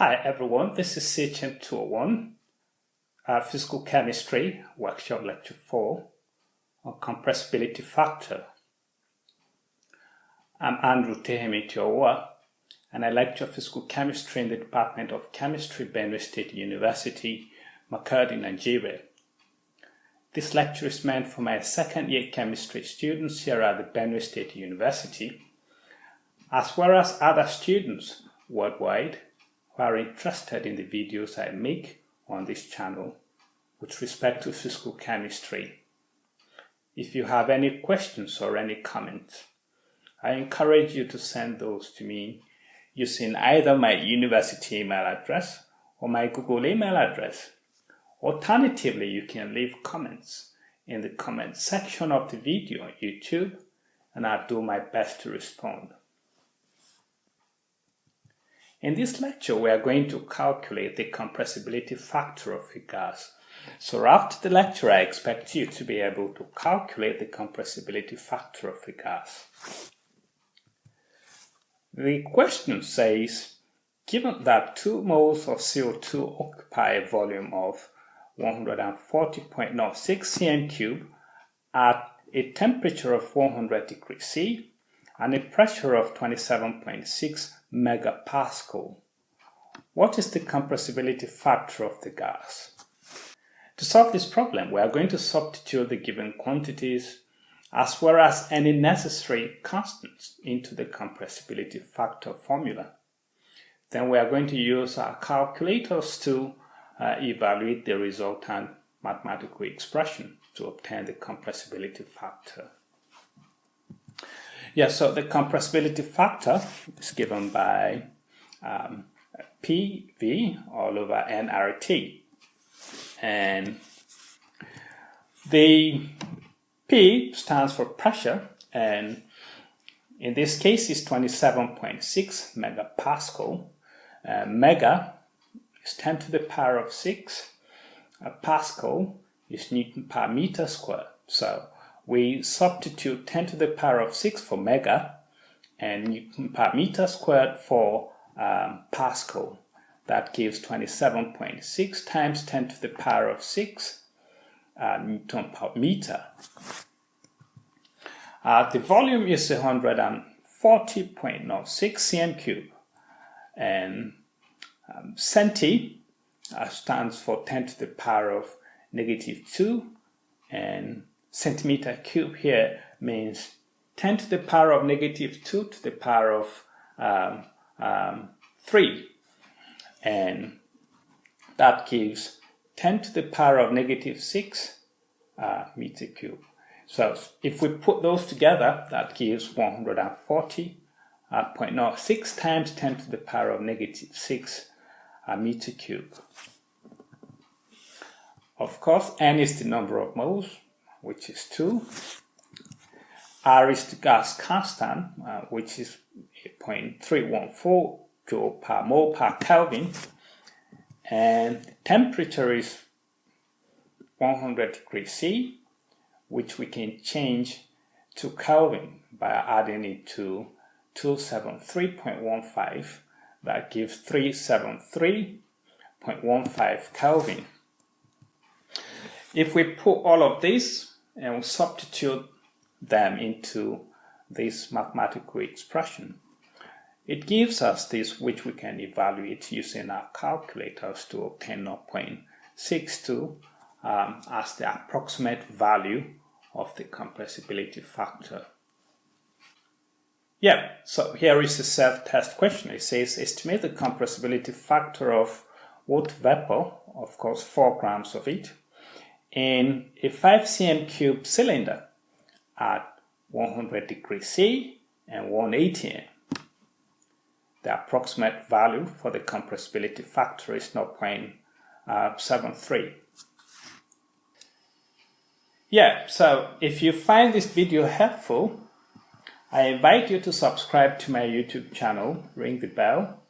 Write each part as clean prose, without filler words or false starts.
Hi everyone, this is CHM 201, Physical Chemistry, Workshop Lecture 4 on Compressibility Factor. I'm Andrew Tehemi, and I lecture Physical Chemistry in the Department of Chemistry, Benue State University, Makurdi, Nigeria. This lecture is meant for my second year chemistry students here at the Benue State University, as well as other students worldwide who are interested in the videos I make on this channel with respect to physical chemistry. If you have any questions or any comments, I encourage you to send those to me using either my university email address or my Google email address. Alternatively, you can leave comments in the comment section of the video on YouTube, and I'll do my best to respond. In this lecture, we are going to calculate the compressibility factor of a gas. So after the lecture, I expect you to be able to calculate the compressibility factor of a gas. The question says, given that 2 moles of CO2 occupy a volume of 140.06 cm3 at a temperature of 100 degrees C and a pressure of 27.6 megapascal, what is the compressibility factor of the gas? To solve this problem, we are going to substitute the given quantities as well as any necessary constants into the compressibility factor formula. Then we are going to use our calculators to evaluate the resultant mathematical expression to obtain the compressibility factor. So the compressibility factor is given by PV all over nRT. And the P stands for pressure, and in this case is 27.6 megapascal. Mega is 10 to the power of 6. Pascal is Newton per meter squared. So we substitute 10 to the power of 6 for mega and Newton per meter squared for Pascal. That gives 27.6 times 10 to the power of 6 Newton per meter. The volume is 140.06 cm3, and centi stands for 10 to the power of -2, and centimeter cube here means 10 to the power of -2 to the power of 3, and that gives 10 to the power of -6 meter cube. So if we put those together, that gives 140.06 times 10 to the power of -6 meter cube. Of course, N is the number of moles, which is 2. R is the gas constant, which is 0.314 joule per mole per Kelvin. And the temperature is 100 degrees C, which we can change to Kelvin by adding it to 273.15. That gives 373.15 Kelvin. If we put all of this and we substitute them into this mathematical expression, it gives us this, which we can evaluate using our calculators to obtain 0.62 as the approximate value of the compressibility factor. So here is the self-test question. It says, estimate the compressibility factor of water vapor, of course 4 grams of it, in a 5 cm3 cylinder at 100 degrees C and 180 M. The approximate value for the compressibility factor is 0.73. So if you find this video helpful, I invite you to subscribe to my YouTube channel, ring the bell,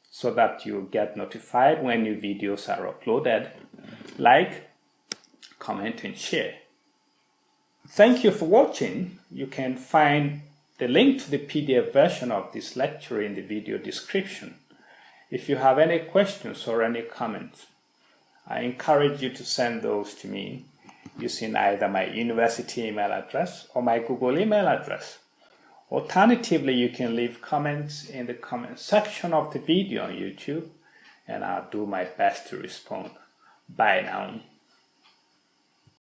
so that you get notified when new videos are uploaded. Like, comment and share. Thank you for watching. You can find the link to the PDF version of this lecture in the video description. If you have any questions or any comments, I encourage you to send those to me using either my university email address or my Google email address. Alternatively, you can leave comments in the comment section of the video on YouTube, and I'll do my best to respond. Bye now.